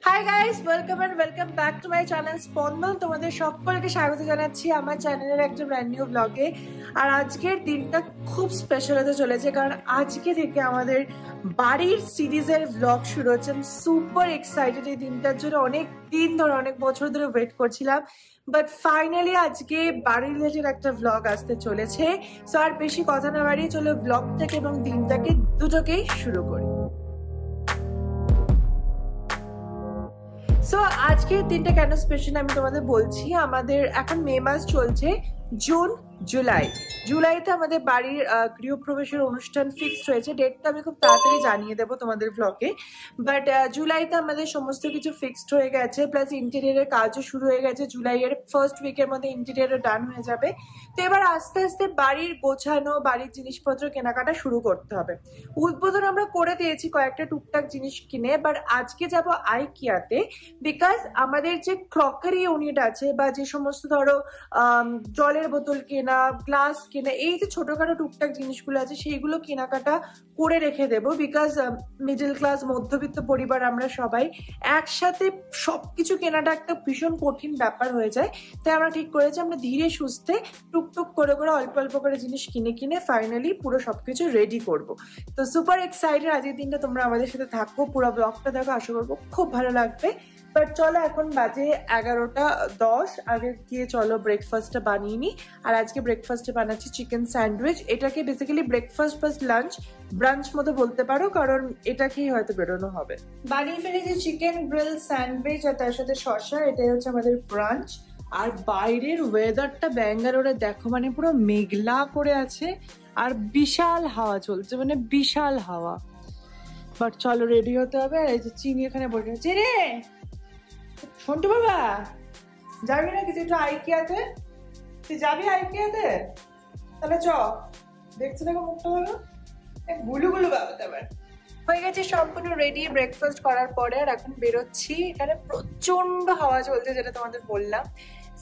Hi guys, welcome back to my channel স্পন্দন। তোমাদের সকলকে স্বাগত জানাচ্ছি আমার চ্যানেলের একটা ব্র্যান্ড নিউ ব্লগে। আর আজকের দিনটা খুব স্পেশাল হতে চলেছে, কারণ আজকে থেকে আমাদের বাড়ির সিরিজের ব্লগ শুরু হচ্ছে। আমি সুপার এক্সাইটেড এই দিনটার জন্য। অনেক দিন ধরে, অনেক বছর ধরে ওয়েট করছিলাম, বাট ফাইনালি আজকে বাড়ির রিলেটেড একটা ব্লগ আসতে চলেছে। সো আর বেশি কথা না বাড়িয়ে চলো ব্লগটাকে এবং দিনটাকে দুটোকেই শুরু করি। সো আজকের দিনটা কেন স্পেশাল আমি তোমাদের বলছি। আমাদের এখন মে মাস চলছে, জুন জুলাইতে আমাদের বাড়ির গৃহপ্রবেশের অনুষ্ঠান ফিক্সড হয়েছে। ডেটটা আমি খুব তাড়াতাড়ি জানিয়ে দেবো তোমাদের ব্লগে। বাট জুলাইতে আমাদের সমস্ত কিছু ফিক্সড হয়ে গেছে, প্লাস ইন্টেরিয়ারের কাজও শুরু হয়ে গেছে। জুলাইয়ের ফার্স্ট উইকের মধ্যে ইন্টেরিয়ারও ডান হয়ে যাবে। তো এবার আস্তে আস্তে বাড়ির গোছানো, বাড়ির জিনিসপত্র কেনাকাটা শুরু করতে হবে। উদ্বোধন আমরা করে দিয়েছি কয়েকটা টুকটাক জিনিস কিনে, বাট আজকে যাব আইকিয়াতে, বিকজ আমাদের যে ক্রকারি ইউনিট আছে বা যে সমস্ত ধরো জলের বোতল কেনা, গ্লাস কেনা, এই যে ছোটখাটো টুকটাক জিনিসগুলো আছে সেইগুলো কেনাকাটা করে রেখে দেবো। বিকজ মিডল ক্লাস মধ্যবিত্ত পরিবার আমরা সবাই, একসাথে সবকিছু কেনাটা একটা ভীষণ কঠিন ব্যাপার হয়ে যায়। তাই আমরা ঠিক করেছি আমরা ধীরে সুস্থে টুকটুক করে অল্প অল্প করে জিনিস কিনে ফাইনালি পুরো সবকিছু রেডি করব। তো সুপার এক্সাইটেড আজকের দিনটা। তোমরা আমাদের সাথে থাকো, পুরো ব্লগটা দেখো, আশা করবো খুব ভালো লাগবে। বাট চলো, এখন বাজে 11:10। আগে গিয়ে চলো ব্রেকফাস্টটা বানিয়ে নিই। আর আজকে ব্রেকফাস্টে বানাচ্ছি চিকেন স্যান্ডউইচ। এটাকে basically breakfast plus lunch, branch মতো বলতে পারো, কারণ এটা খেয়ে হয়তো বেরোনো হবে। বানিয়ে ফেলেছি চিকেন গ্রিল স্যান্ডউইচ আর তার সাথে শসা। এটাই হচ্ছে আমাদের ব্রাঞ্চ। আর বাইরের ওয়েদারটা ব্যাঙ্গালোরে দেখো, মানে পুরো মেঘলা করে আছে আর বিশাল হাওয়া চলছে, মানে বিশাল হাওয়া। বাট চলো রেডি হতে হবে। আর এই যে চিনি এখানে বসে আছে। রে সন্টু বাবা, যাবি নাকি তুই একটু আইকিয়াতে? তুই যাবি আইকিয়াতে? তাহলে চ, দেখছি দেখো মুখটা হলো গুলু গুলু বাবা। আবার হয়ে গেছে সম্পূর্ণ রেডি ব্রেকফাস্ট করার পরে। আর এখন বেরোচ্ছি। এখানে প্রচন্ড হাওয়া চলছে, যেটা তোমাদের বললাম।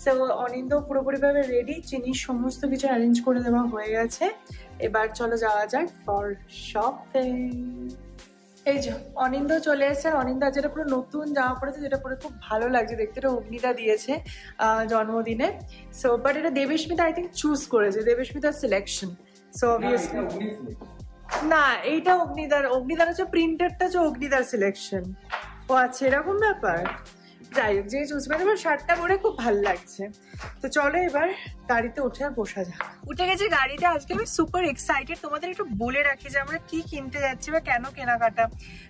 সো অনিন্দ পুরোপুরিভাবে রেডি, চিনির সমস্ত কিছু অ্যারেঞ্জ করে দেওয়া হয়ে গেছে। এবার চলো যাওয়া যাক ফর শপিং। এই যে অনিন্দ চলে এসেছে। অনিন্দ যেটা পুরো নতুন জামা পড়েছে, যেটা পরে খুব ভালো লাগছে দেখতে। এটা অগ্নিদা দিয়েছে জন্মদিনে। সো বাট এটা দেবস্মিতা আই থিঙ্ক চুজ করেছে, দেবস্মিতার সিলেকশন। সো অবভিয়াসলি না, এইটা অগ্নিদার হচ্ছে প্রিন্টেডটা হচ্ছে অগ্নিদার সিলেকশন। ও আচ্ছা, এরকম ব্যাপার। যাই হোক, যে চুজ করে দেবো, শার্টটা পরে খুব ভালো লাগছে। তো চলো এবার গাড়িতে উঠে আর বসা যাক। উঠে গেছে গাড়িতে। আজকে আমি সুপার এক্সাইটেড। তোমাদের একটু বলে রাখি যে আমরা কি কিনতে যাচ্ছি বা কেন কেনাকাটা।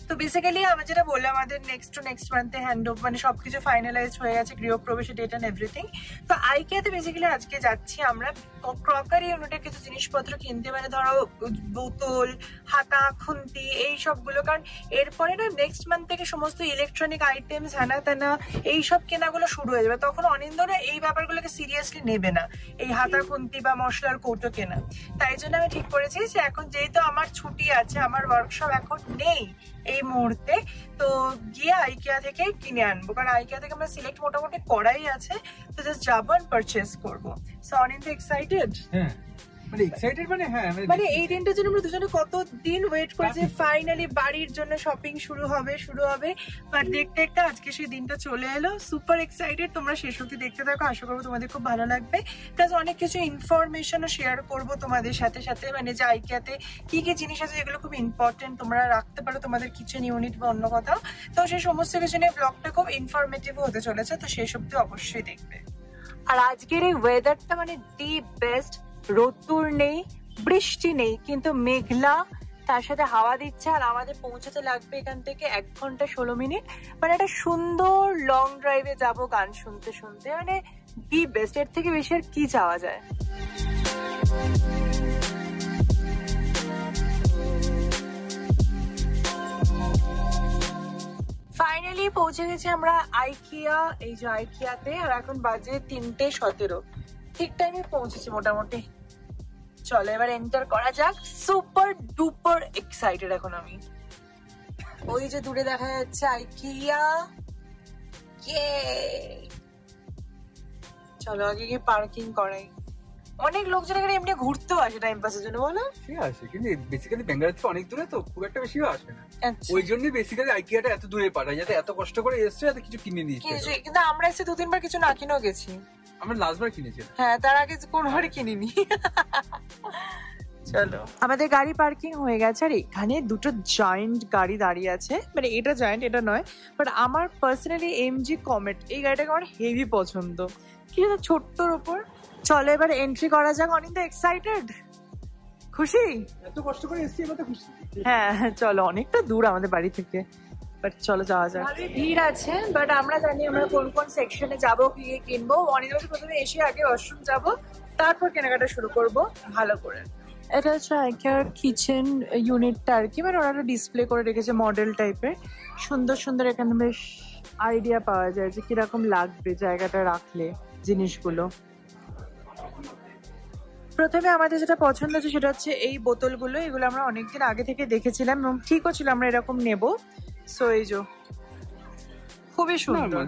তো বেসিক্যালি আমরা যেটা বললাম, আমাদের নেক্সট মান্থে হ্যান্ড ওভার, মানে সবকিছু ফাইনালাইজ হয়ে গেছে, গৃহপ্রবেশের ডেট অ্যান্ড এভরিথিং। তো আইকিয়াতে বেসিক্যালি আজকে যাচ্ছি আমরা ক্রকারি ইউনিটের কিছু জিনিসপত্র কিনতে, মানে ধরো বোতল, হাতা, খুন্তি, এই সবগুলো। কারণ এরপরে না নেক্সট মান্থ থেকে সমস্ত ইলেকট্রনিক আইটেমস, হ্যানা ত্যানা, এইসব কেনাগুলো শুরু হয়ে যাবে। তখন অনিন্দরা এই ব্যাপারগুলোকে সিরিয়াসলি নেবে না, এই হাতা খুন্তি বা মশলার কৌটো কেনা। তাই জন্য আমি ঠিক করেছি যে এখন যেহেতু আমার ছুটি আছে, আমার ওয়ার্কশপ এখন নেই এই মুহূর্তে, তো গিয়ে আইকিয়া থেকে কিনে আনবো। কারণ আইকিয়া থেকে আমরা সিলেক্ট মোটামুটি করাই আছে, তো জাস্ট যাবো আর পারচেস করবো। সো অনিন্দ এক্সাইটেড? মানে এই দিনটার জন্য আমরা দুজনে কতদিন ওয়েট করেছি। ফাইনালি বাড়ির জন্য শপিং শুরু হবে। বাট দেখতে দেখতে আজকে সেই দিনটা চলে এলো। Super excited. তোমরা শেষ অবধি দেখতে থাকো, আশা করবো তোমাদের খুব ভালো লাগবে। প্লাস অনেক কিছু ইনফরমেশনও শেয়ার করবো তোমাদের সাথে। মানে যে আইকিয়াতে কি কি জিনিস আছে যেগুলো খুব ইম্পর্টেন্ট, তোমরা রাখতে পারো তোমাদের কিচেন ইউনিট বা অন্য কোথাও। তো সেই সমস্ত কিছু নিয়ে ব্লগটা খুব ইনফরমেটিভ হতে চলেছে, তো শেষ অবধি অবশ্যই দেখবে। আর আজকের এই ওয়েদারটা মানে দি বেস্ট। রোদ্দুর নেই, বৃষ্টি নেই, কিন্তু মেঘলা, তার সাথে হাওয়া দিচ্ছে। আর আমাদের পৌঁছাতে লাগবে এখান থেকে 1 ঘন্টা 16 মিনিট। মানে একটা সুন্দর লং ড্রাইভে যাব গান শুনতে শুনতে। মানে দি বেস্ট। এর থেকে বেশি আর কি চাওয়া যায়। ফাইনালি পৌঁছে গেছি আমরা আইকিয়া। এই যে আইকিয়াতে। আর এখন বাজে 3:17। ঠিক টাইমে পৌঁছেছি মোটামুটি। চলো এবার এন্টার করা যাক। সুপার ডুপার এক্সাইটেড এখন আমি। ওই যে দূরে দেখা যাচ্ছে আইকিয়া। চলো আগে গিয়ে পার্কিং করাই। অনেক লোকজন এখানে এমনি ঘুরতেও আসে টাইম পাসের জন্য, বলো? সে আসে, কিন্তু বেসিক্যালি ব্যাঙ্গালোর থেকে অনেক দূরে তো খুব একটা বেশিও আসে না। আচ্ছা। ওই জন্যই বেসিক্যালি আইকিয়াটা এত দূরে পাঠায়, যাতে এত কষ্ট করে এসছে যাতে কিছু কিনে নিয়েছে। কিন্তু আমরা এসে 2-3 বার কিছু না কিনেও গেছি। আমরা লাস্টবার কিনেছিলাম। হ্যাঁ, তার আগে কোনোবারই কিনিনি। চলো, আমাদের গাড়ি পার্কিং হয়ে গেছে, আর এখানে দুটো জায়েন্ট গাড়ি দাঁড়িয়ে আছে। মানে এটা জায়েন্ট, এটা নয়, বাট আমার পার্সোনালি এমজি কমেট এই গাড়িটাকে আমার হেভি পছন্দ, কি ছোট্টর ওপর। চলো এবার এন্ট্রি করা যাক। অনিন্দা এক্সাইটেড? খুশি? এত কষ্ট করে এসছি, এবার তো খুশি। হ্যাঁ চলো, অনেকটা দূর আমাদের বাড়ি থেকে, বাট চলো যাওয়া যাক। ভিড় আছে, বাট আমরা জানি আমরা কোন কোন সেকশনে যাবো, কি কিনবো। অনিন্দা প্রথমে এসে আগে ওয়াশরুম যাবো, তারপর কেনাকাটা শুরু করব ভালো করে। এটা হচ্ছে আইকিয়ার কিচেন ইউনিটটা আর কি, মানে ওরা ডিসপ্লে করে রেখেছে মডেল টাইপের, সুন্দর সুন্দর। এখানে বেশ আইডিয়া পাওয়া যায় যে কিরকম লাগবে জায়গাটা রাখলে জিনিসগুলো। প্রথমে আমাদের যেটা পছন্দ হচ্ছে সেটা হচ্ছে এই বোতলগুলো। এগুলো আমরা অনেকদিন আগে থেকে দেখেছিলাম এবং ঠিকও ছিল আমরা এরকম নেব। সো এই যে খুবই সুন্দর,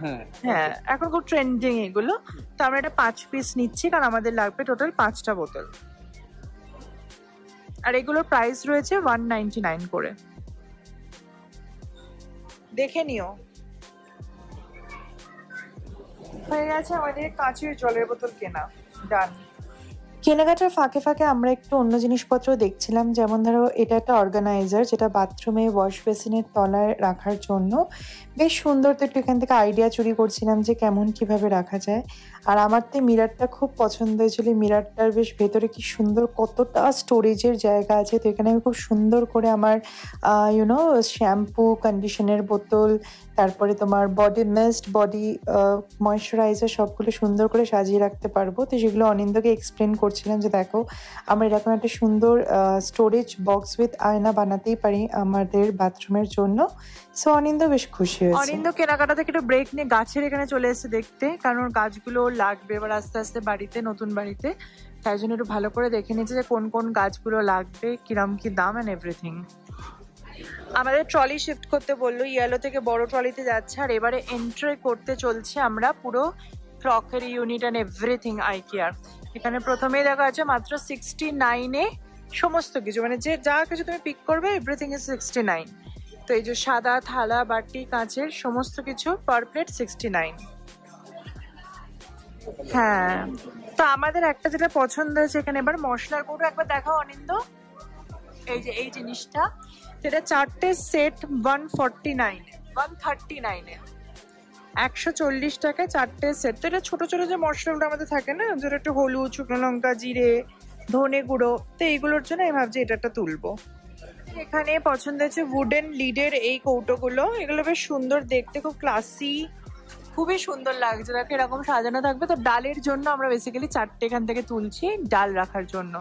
হ্যাঁ এখন খুব ট্রেন্ডিং এগুলো। তো আমরা এটা 5 পিস নিচ্ছি, কারণ আমাদের লাগবে টোটাল 5টা বোতল। আর এগুলোর প্রাইস রয়েছে 199 করে, দেখে নিও। হয়ে গেছে আমাদের কাঁচের জলের বোতল কেনা, ডান। কেনাকাটার ফাঁকে ফাঁকে আমরা একটু অন্য জিনিসপত্র দেখছিলাম, যেমন ধরো এটা একটা অর্গানাইজার, যেটা বাথরুমে ওয়াশ বেসিনের তলায় রাখার জন্য বেশ সুন্দর। তো একটু এখান থেকে আইডিয়া চুরি করছিলাম যে কেমন কিভাবে রাখা যায়। আর আমার তো মিরারটা খুব পছন্দ হয়েছিল। মিরারটার বেশ ভেতরে কি সুন্দর, কতটা স্টোরেজের জায়গা আছে। তো এখানে আমি খুব সুন্দর করে আমার শ্যাম্পু, কন্ডিশনের বোতল, তারপরে তোমার বডি মিস্ট, বডি ময়শ্চারাইজার সবগুলো সুন্দর করে সাজিয়ে রাখতে পারবো। তো সেগুলো অনিন্দকে এক্সপ্লেন করছিলাম যে দেখো আমরা এরকম একটা সুন্দর স্টোরেজ বক্স উইথ আয়না বানাতেই পারি আমাদের বাথরুমের জন্য। সো অনিন্দ বেশ খুশি হয়েছে। অনিন্দ কেনাকাটা থেকে একটু ব্রেক নিয়ে গাছের এখানে চলে এসেছে দেখতে, কারণ গাছগুলো লাগবে এবার আস্তে আস্তে বাড়িতে, নতুন বাড়িতে। তাই জন্য একটু ভালো করে দেখে নিয়েছে যে কোন কোন গাছগুলো লাগবে, কিরম কি দাম অ্যান্ড এভরিথিং। আমাদের ট্রলি শিফট করতে বললো, ইয়েলো থেকে বড় ট্রলিতে যাচ্ছে। আর এবারে এন্ট্রি করতে চলছি আমরা পুরো ক্রকারি ইউনিট অ্যান্ড এভরিথিং আইকিয়ার। এখানে প্রথমেই দেখা যাচ্ছে মাত্র 69-এ সমস্ত কিছু, মানে যে যা কিছু তুমি পিক করবে এভরিথিং ইজ 69। তো এই যে সাদা থালা, বাটি, কাঁচের সমস্ত কিছু পার প্লেট 69। হ্যাঁ, তো আমাদের একটা যেটা পছন্দ হয়েছে এখানে, এবার মশলার গুঁড়ো একবার দেখাও অনিন্দ। এই যে এই জিনিসটা, সেটা 4টে সেট 139-এ 140 টাকায় 4টে সেট। তো এটা ছোট ছোট যে মশলাগুলো আমাদের থাকে না, যেটা একটু হলুদ, শুকনো লঙ্কা, জিরে, ধনে গুঁড়ো, তো এইগুলোর জন্য আমি ভাবছি এটা একটা তুলবো। এখানে পছন্দ হচ্ছে উডেন লিডের এই কৌটোগুলো। এগুলো বেশ সুন্দর দেখতে, খুব ক্লাসি, খুবই সুন্দর লাগছে। দেখো এরকম সাজানো থাকবে। তো ডালের জন্য আমরা বেসিক্যালি 4টে এখান থেকে তুলছি ডাল রাখার জন্য।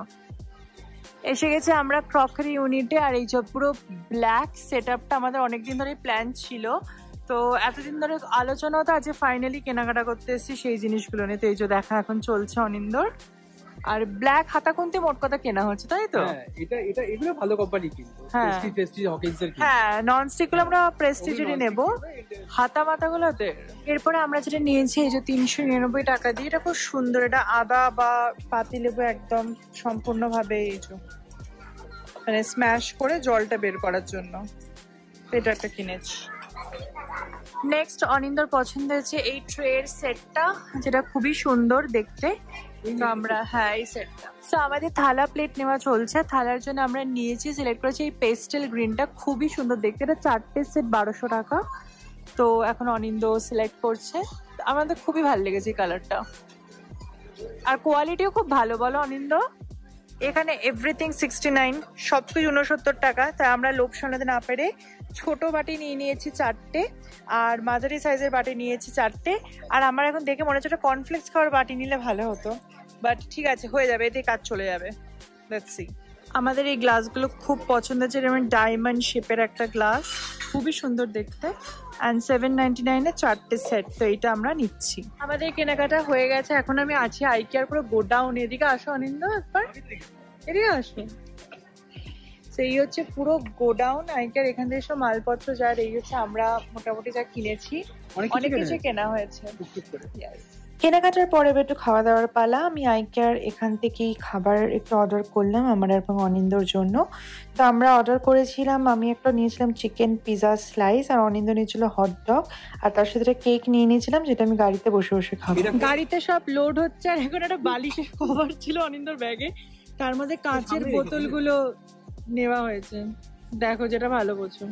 এসে গেছে আমরা ক্রকারি ইউনিটে। আর এই যে পুরো ব্ল্যাক সেট আপটা আমাদের অনেকদিন ধরে প্ল্যান ছিল। তো এতদিন ধরে আলোচনা হতো, আজকে ফাইনালি কেনাকাটা করতে এসেছি সেই জিনিসগুলো নিয়ে। তো এই যে দেখা এখন চলছে অনিন্দর। আর ব্ল্যাক হাতাকুন্তি মোট কথা কেনা হচ্ছে, তাই তো? এগুলো ভালো কোম্পানি কিন্তু। হ্যাঁ, ননস্টিক গুলো আমরা প্রেস্টিজেরই নেব, হাতা মাথাগুলোতে। এরপরে আমরা যেটা নিয়েছি এই যে 399 টাকা দিয়ে, এটা খুব সুন্দর। এটা আদা বা পাতিলেবু একদম সম্পূর্ণভাবে এই যে মানে স্ম্যাশ করে জলটা বের করার জন্য, এটা একটা কিনেছি। নেক্সট অনিন্দর পছন্দ হয়েছে এই ট্রের সেটটা, যেটা খুবই সুন্দর দেখতে। তো আমরা এই সেটটা। তো আমাদের থালা প্লেট নেওয়া চলছে। থালার জন্য আমরা নিয়েছি, সিলেক্ট করেছি এই পেস্টেল গ্রিনটা, খুবই সুন্দর দেখতে। এটা 4টে সেট 1200 টাকা। তো এখন অনিন্দ সিলেক্ট করছে। আমাদের খুবই ভালো লেগেছে এই কালারটা, আর কোয়ালিটিও খুব ভালো, বলো অনিন্দ? এখানে এভরিথিং 69, সবকিছু 69 টাকা। তাই আমরা লোভ সামলাতে না পেরে ছোট বাটি নিয়ে নিয়েছি 4টে, আর মাঝারি সাইজের বাটি নিয়েছি 4টে। আর আমার এখন দেখে মনে হচ্ছে একটা কর্নফ্লেক্স খাওয়ার বাটি নিলে ভালো হতো, বাট ঠিক আছে, হয়ে যাবে, এতে কাজ চলে যাবে। Let's see. আমাদের এই গ্লাসগুলো খুব পছন্দ হচ্ছে, যেমন ডায়মন্ড শেপের একটা গ্লাস, খুবই সুন্দর দেখতে। অ্যান্ড 799-এ 4টে সেট। তো এইটা আমরা নিচ্ছি। আমাদের কেনাকাটা হয়ে গেছে। এখন আমি আছি আইকিয়ার পুরো গোডাউন। এদিকে আসো অনিন্দ, একবার এদিকে আসো। সেই হচ্ছে পুরো গোডাউন আইকার, এখান থেকে সব মালপত্র যার, এই হচ্ছে আমরা মোটামুটি যা কিনেছি, অনেক কিছু কেনা হয়েছে। কেনাকাটার পরে একটু খাওয়া দাওয়ার পালা। আমি আইকার এখান থেকেই খাবার একটু অর্ডার করলাম আমার এবং অনিন্দর জন্য। তো আমরা অর্ডার করেছিলাম, আমি একটা নিয়েছিলাম চিকেন পিজা স্লাইস, আর অনিন্দ নিয়েছিল হট ডগ, আর তার সাথে একটা কেক নিয়ে নিয়েছিলাম যেটা আমি গাড়িতে বসে বসে খাবো। গাড়িতে সব লোড হচ্ছে, আর এখন একটা বালিশের কভার ছিল অনিন্দর ব্যাগে, তার মধ্যে কাঁচের বোতলগুলো নেওয়া হয়েছে। দেখো যেটা ভালো বোঝো।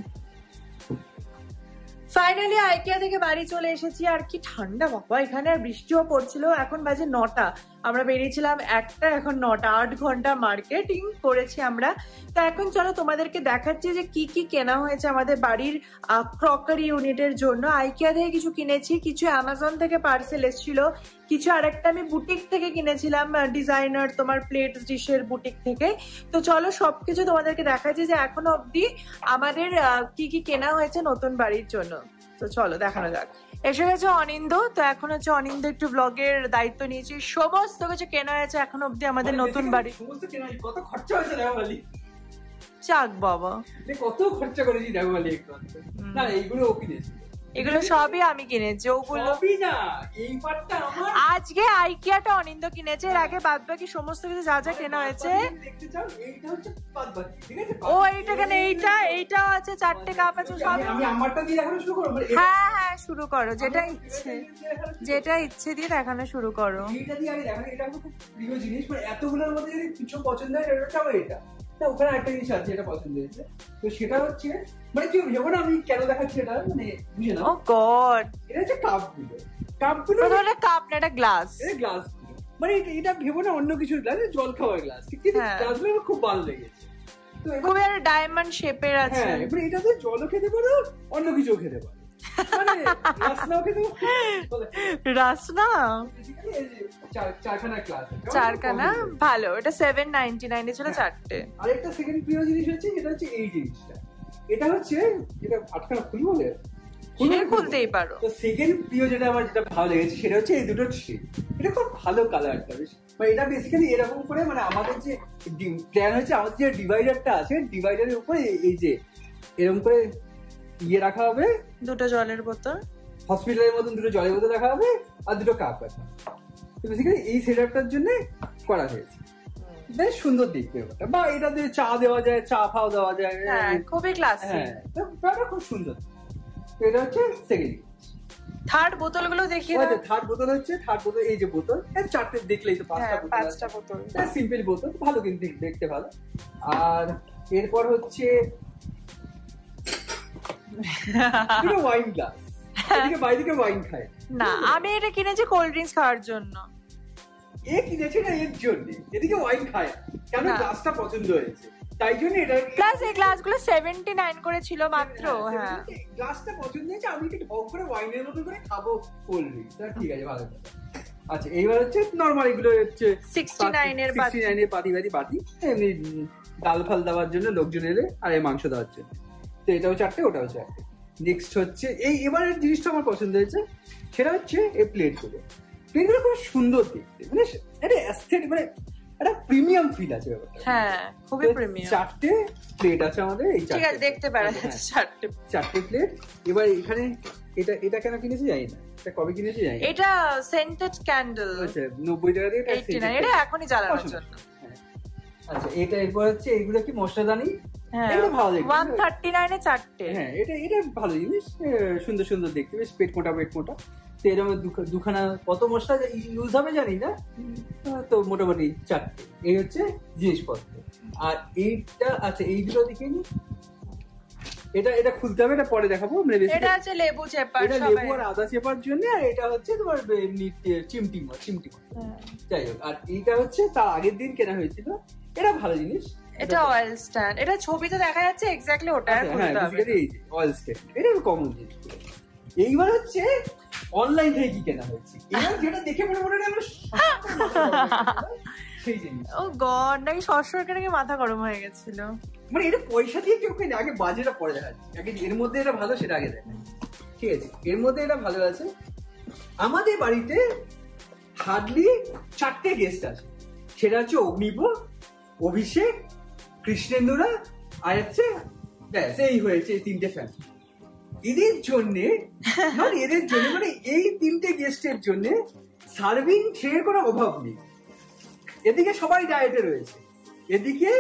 ফাইনালি আইকিয়া থেকে বাড়ি চলে এসেছি। আর কি ঠান্ডা বাবা, এখানে আর বৃষ্টিও পড়ছিল। এখন বাজে 9টা, আমরা বেরিয়েছিলাম 1টা, এখন 9টা, 8 ঘন্টা মার্কেটিং করেছি আমরা। তো এখন চলো তোমাদেরকে দেখাচ্ছি যে কি কি কেনা হয়েছে আমাদের বাড়ির ক্রকারি ইউনিটের জন্য। আইকিয়া থেকে কিছু কিনেছি, কিছু অ্যামাজন থেকে পার্সেল এসেছিল, কিছু আরেকটা আমি বুটিক থেকে কিনেছিলাম, ডিজাইনার তোমার প্লেটস ডিশের বুটিক থেকে। তো চলো সবকিছু তোমাদেরকে দেখাচ্ছি যে এখনো অব্দি আমাদের কি কি কেনা হয়েছে নতুন বাড়ির জন্য। তো চলো দেখানো যাক। এসে গেছে অনিন্দ। তো এখন হচ্ছে অনিন্দ একটু ব্লগের দায়িত্ব নিয়েছি। সমস্ত কিছু কেনা হয়েছে এখন অব্দি আমাদের নতুন বাড়ি। সমস্ত কেনা, কত খরচা হয়েছে দেখো খালি। চাক বাবা, কত খরচা করেছি দেখো খালি একটু। না এইগুলো ও কিনেছে, এগুলো সবই আমি কিনেছি। ওগুলো না, এই পার্টটা আমার। আজকে আইকিয়াটা অনিন্দ কিনেছে, এর আগে বাদ বাকি সমস্ত কিছু যা যা কেনা হয়েছে। দেখতে চাও এইটা হচ্ছে বাদবাকি, ঠিক আছে? ও এইটা কেন, এইটাও আছে, 4টে কাপ আছে সব। আমি আমারটা দিয়ে দেখানো শুরু করব। হ্যাঁ হ্যাঁ শুরু করো, যেটা ইচ্ছে দিয়ে দেখানো শুরু করো। এইটা দিয়ে আগে দেখানো, এটা খুব প্রিয় জিনিস। মানে এতগুলোর মধ্যে যদি কিছু পছন্দ হয় এটা চাও এটা। তো ওখানে একটা জিনিস আছে এটা পছন্দ হয়েছে, তো সেটা হচ্ছে মানে কি যখন আমি কেন দেখাচ্ছি এটা মানে বুঝে না। ও গড, এটা হচ্ছে কাপগুলো। কাপগুলো প্রথমে কাপ না, এটা গ্লাস। এটা গ্লাস, মানে এটা ভেবো না অন্য কিছুর গ্লাস, জল খাওয়ার গ্লাস, ঠিক আছে? গ্লাসগুলো আমার খুব ভালো লেগেছে। তো খুবই একটা ডায়মন্ড শেপের আছে। হ্যাঁ, এবারে এটাতে জলও খেতে পারো, অন্য কিছুও খেতে পারো, মানে রাসনাও খেতে পারো। রাসনা চারখানা গ্লাস, চারখানা ভালো। এটা 799 এ ছিল 4টে। আরেকটা সেকেন্ড প্রিয় জিনিস হচ্ছে, এটা হচ্ছে এই জিনিসটা। এটা হচ্ছে এটা আটখানা খুলি বলে খুলতেই পারো। তো সেকেন্ড প্রিয় যেটা আমার যেটা ভালো লেগেছে সেটা হচ্ছে এই দুটো ট্রি। এটা খুব ভালো কালারটা, বেশ মানে এটা বেসিক্যালি এরকম করে মানে আমাদের যে প্ল্যান হচ্ছে, আমাদের যে ডিভাইডারটা আছে ডিভাইডারের উপরে এই যে এরকম করে ইয়ে রাখা হবে, দুটো জলের বোতল, হসপিটালের মতন দুটো জলের বোতল রাখা হবে, আর দুটো কাপ রাখা হবে। তো বেসিক্যালি এই সেটআপটার জন্য করা হয়েছে। বেশ সুন্দর দেখতে ব্যাপারটা, বা এটা দিয়ে চা দেওয়া যায়, চা ফাও দেওয়া যায়। হ্যাঁ খুবই ক্লাসিক। হ্যাঁ, তো ব্যাপারটা খুব সুন্দর। তো এটা হচ্ছে সেকেন্ড। থার্ড বোতলগুলো দেখিয়ে দাও। থার্ড বোতল হচ্ছে, থার্ড বোতল এই যে বোতল, এর 4টে দেখলেই তো 5টা বোতল। এটা সিম্পল বোতল, ভালো কিন্তু দেখতে ভালো। আর এরপর হচ্ছে দুটো ওয়াইন গ্লাস। এদিকে বাইরে ওয়াইন খায় না, আমি এটা কিনেছি কোল্ড ড্রিঙ্কস খাওয়ার জন্য। এ কিনেছে না এর জন্য, এদিকে ওয়াইন খায় কেন, গ্লাসটা পছন্দ হয়েছে তাই জন্য এটা। প্লাস এই গ্লাসগুলো 79 করে ছিল মাত্র। হ্যাঁ, গ্লাসটা পছন্দ হয়েছে, আমি একটু ঢক করে ওয়াইনের মতো করে খাবো কোল্ড ড্রিঙ্কস। ঠিক আছে, ভালো কথা। আচ্ছা, এইবার হচ্ছে নরমাল এগুলো হচ্ছে 69 এর পাতি, এমনি ডাল ফাল দেওয়ার জন্য লোকজন এলে, আর এই মাংস দেওয়ার জন্য। তো এটাও 4টে, ওটাও 4টে। নেক্সট হচ্ছে এই এবারের জিনিসটা আমার পছন্দ হয়েছে, সেটা হচ্ছে এই প্লেটগুলো। প্লেটগুলো খুব সুন্দর দেখতে, মানে এটা অ্যাস্থেটিক, মানে একটা প্রিমিয়াম ফিল আছে ব্যাপারটা। হ্যাঁ, খুবই প্রিমিয়াম। 4টে প্লেট আছে আমাদের, এই 4টে। ঠিক আছে, দেখতে পারা যাচ্ছে 4টে প্লেট। এবার এখানে এটা কেন কিনেছি জানি না, এটা কবে কিনেছি জানি না। এটা সেন্টেড ক্যান্ডেল, আচ্ছা 90 টাকা দিয়ে, এটা এখনই জ্বালানোর জন্য। আচ্ছা, এটা এরপর হচ্ছে এইগুলো কি মশলাদানি। হ্যাঁ, এটা ভালো দেখতে, 139 এ 4টে। হ্যাঁ, এটা ভালো জিনিস, সুন্দর সুন্দর দেখতে, বেশ পেট মোটা। তো এরকম দুখানা, কত মশলা ইউজ হবে জানি না, তো মোটামুটি 4টে। এই হচ্ছে জিনিসপত্র। আর এইটা আচ্ছা, এই দুটো দেখিয়ে নি। এটা খুলতে হবে, এটা পরে দেখাবো। এটা আছে লেবু চেপা, এটা লেবু আর আদা চেপার জন্য, আর এটা হচ্ছে তোমার চিমটি মাছ। যাই হোক, আর এইটা হচ্ছে তার আগের দিন কেনা হয়েছিল। এটা ভালো জিনিস, এটা অয়েল স্ট্যান্ড। এটা ছবিতে দেখা যাচ্ছে এক্স্যাক্টলি ওটা। হ্যাঁ, বেসিক্যালি এই যে অয়েল স্ট্যান্ড, এটা কমন জিনিস। এইবার হচ্ছে অনলাইন থেকে কি কেনা হয়েছে, এবার যেটা দেখে মনে হয় আমরা সেই জিনিস। ও গড, নাকি সরকার নাকি মাথা গরম হয়ে গেছিল। মানে এটা পয়সা দিয়ে কেউ কেনে, আগে বাজেটটা পরে দেখাচ্ছে, আগে এর মধ্যে এটা ভালো সেটা আগে দেখায়। ঠিক আছে, এর মধ্যে এটা ভালো আছে। আমাদের বাড়িতে হার্ডলি 4টে গেস্ট আছে, সেটা হচ্ছে অগ্নিব, অভিষেক, কৃষ্ণেন্দুরা আর হচ্ছে ব্যাস এই হয়েছে এই 3টে ফ্যামিলি। এদের জন্যে মানে এদের জন্য মানে এই 3টে গেস্টের জন্য সার্ভিং ট্রের কোনো অভাব নেই। এদিকে সবাই ডায়েটে রয়েছে, এদিকে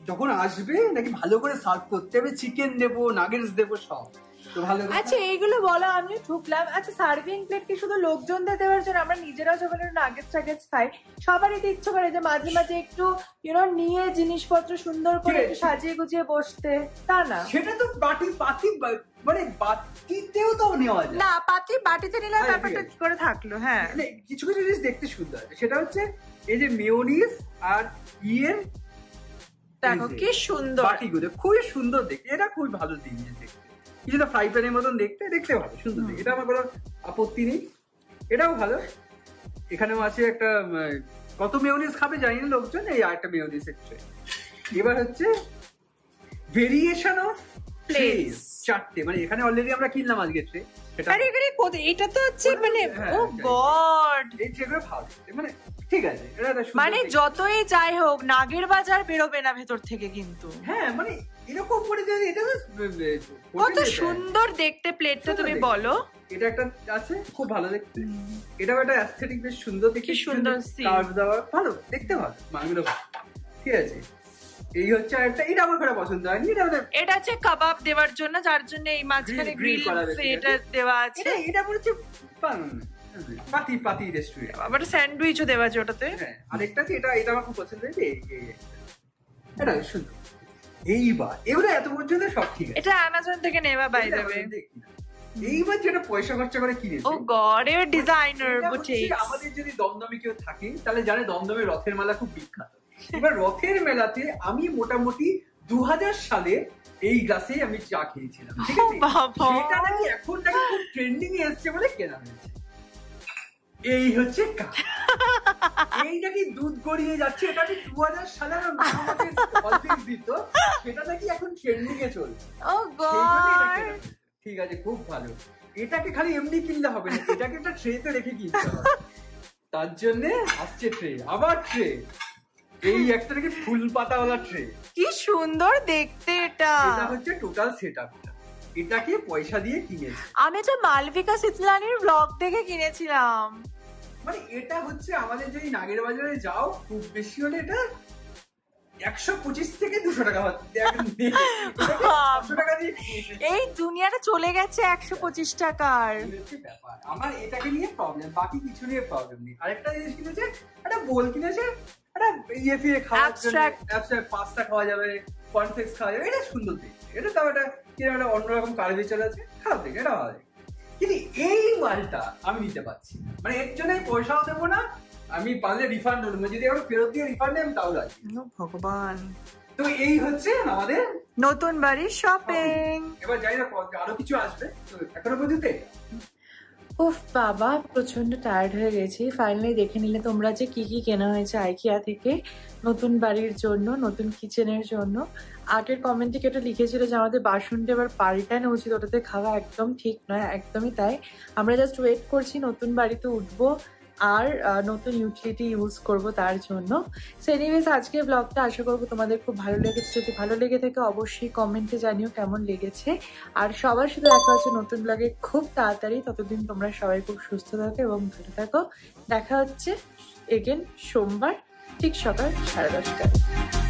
যখন আসবে নাকি ভালো করে সার্ভ করতে হবে, চিকেন দেবো, নাগেটস দেবো, সব তো ভালো। আচ্ছা এইগুলো বলো, আমি ঢুকলাম। আচ্ছা সার্ভিং প্লেট কি শুধু লোকজনদের দেওয়ার জন্য? আমরা নিজেরাও যখন নাগেটস টাগেটস খাই সবারই তো ইচ্ছে করে যে মাঝে মাঝে একটু নিয়ে জিনিসপত্র সুন্দর করে একটু সাজিয়ে গুছিয়ে বসতে, তা না? সেটা তো পাতি মানে বাটিতেও তো নেওয়া যায় না, বাটিতে নিলে ব্যাপারটা কি করে থাকলো। হ্যাঁ, কিছু কিছু জিনিস দেখতে সুন্দর আছে, সেটা হচ্ছে এই যে মেয়োনিজ আর ইয়ের দেখো কি সুন্দর বাটিগুলো, খুবই সুন্দর দেখতে। এটা খুবই ভালো জিনিস দেখতে, কিছুটা ফ্রাই প্যানের মতন দেখতে ভালো, সুন্দর দেখতে। এটা আমার কোনো আপত্তি নেই, এটাও ভালো। এখানেও আছে একটা, কত মেয়োনিজ খাবে জানি না লোকজন, এই আরেকটা মেয়োনিজ ট্রে। এবার হচ্ছে ভেরিয়েশন অফ প্লেস, 4টে, মানে এখানে অলরেডি আমরা কিনলাম আজকে ট্রে। এটা তো হচ্ছে মানে ও গড, এই ট্রেগুলো ভালো, মানে ঠিক আছে, মানে যতই যাই হোক নাগের বাজার বেরোবে না ভেতর থেকে কিন্তু। হ্যাঁ মানে এরকম করে যদি এটা কত সুন্দর দেখতে প্লেটটা, তুমি বলো। এটা একটা আছে খুব ভালো দেখতে, এটাও একটা অ্যাস্থেটিক বেশ সুন্দর দেখতে, সুন্দর কার্ভ দেওয়া, ভালো দেখতে, ভালো মালগুলো ভালো, ঠিক আছে। এই হচ্ছে আরেকটা, এটা আমার খুব পছন্দ হয়নি। এটা হচ্ছে কাবাব দেওয়ার জন্য, যার জন্য এই মাঝখানে গ্রিল এটা দেওয়া আছে। এটা বলছে পাতি রেস্টুরেন্ট, আবার স্যান্ডউইচও দেওয়া আছে ওটাতে। হ্যাঁ, আরেকটা আছে, এটা আমার খুব পছন্দ হয়েছে, এটা সুন্দর। এইবার এত পর্যন্ত সব ঠিক আছে, এটা অ্যামাজন থেকে নেওয়া বাই দেবে। এইবার যেটা পয়সা খরচা করে কিনেছে, ও গড, এর ডিজাইনার বুটিক। আমাদের যদি দমদমে কেউ থাকে তাহলে জানে দমদমে রথের মেলা খুব বিখ্যাত। এবার রথের মেলাতে আমি মোটামুটি 2000 সালে এই গ্লাসে আমি চা খেয়েছিলাম, ঠিক আছে? সেটা নাকি এখন নাকি খুব ট্রেন্ডিং এ এসছে বলে কেনা হয়েছে। এই হচ্ছে এই নাকি দুধ গড়িয়ে যাচ্ছে, এটা নাকি 2000 সালে দিত, সেটা নাকি এখন ট্রেন্ডিং এ চলছে। ও গড, ঠিক আছে, খুব ভালো। এটাকে খালি এমনি কিনলে হবে না, এটাকে একটা ট্রেতে রেখে কিনতে হবে। তার জন্য আসছে ট্রে, আবার ট্রে, এই একটা নাকি ফুল পাতাওয়ালা ট্রে, কি সুন্দর দেখতে। এটা হচ্ছে টোটাল সেটআপটা, এটাকে পয়সা দিয়ে কিনেছি। আমি তো মালবিকা সিতলানির ব্লগ দেখে কিনেছিলাম। মানে এটা হচ্ছে আমাদের যদি নাগের বাজারে যাও, খুব বেশি হলে এটা 125 থেকে 200 টাকা হচ্ছে। এই দুনিয়াটা চলে গেছে 125 টাকার। আমার এটাকে নিয়ে প্রবলেম, বাকি কিছু নিয়ে প্রবলেম নেই। আরেকটা জিনিস কিনেছে, একটা বোল কিনেছে, একটা ইয়ে ফিয়ে খাওয়ার জন্য, পাস্তা খাওয়া যাবে, কর্নফ্লেক্স খাওয়া যাবে, এটা সুন্দর দেখতে। এটা তাও একটা কিরকম অন্যরকম কার্ভেচার আছে, খারাপ দেখে, এটা ভালো দেখে। কিন্তু এই মালটা আমি নিতে পারছি, মানে এর জন্য পয়সাও দেবো না, আমি পারলে রিফান্ড নেবো, যদি আমরা ফেরত দিয়ে রিফান্ড নেই আমি তাও রাজি। ভগবান, তো এই হচ্ছে আমাদের নতুন বাড়ির শপিং। এবার জানি না আরো কিছু আসবে, তো এখনো পর্যন্ত উফ বাবা, প্রচন্ড টায়ার্ড হয়ে গেছি। ফাইনালি দেখে নিলে তোমরা যে কি কি কেনা হয়েছে আইকিয়া থেকে নতুন বাড়ির জন্য, নতুন কিচেনের জন্য। আগের কমেন্টে কেউ লিখেছিল যে আমাদের বাসনটা এবার পাল্টানো উচিত, ওটাতে খাওয়া একদম ঠিক নয়, একদমই তাই। আমরা জাস্ট ওয়েট করছি নতুন বাড়িতে উঠবো আর নতুন ইউটিলিটি ইউজ করব তার জন্য। সো এনিওয়েজ আজকের ব্লগটা আশা করবো তোমাদের খুব ভালো লেগেছে। যদি ভালো লেগে থাকে অবশ্যই কমেন্টে জানিও কেমন লেগেছে। আর সবার সাথে দেখা হচ্ছে নতুন ব্লগে খুব তাড়াতাড়ি। ততদিন তোমরা সবাই খুব সুস্থ থাকো এবং ভালো থাকো। দেখা হচ্ছে এগেন সোমবার ঠিক সকাল 10:30টায়।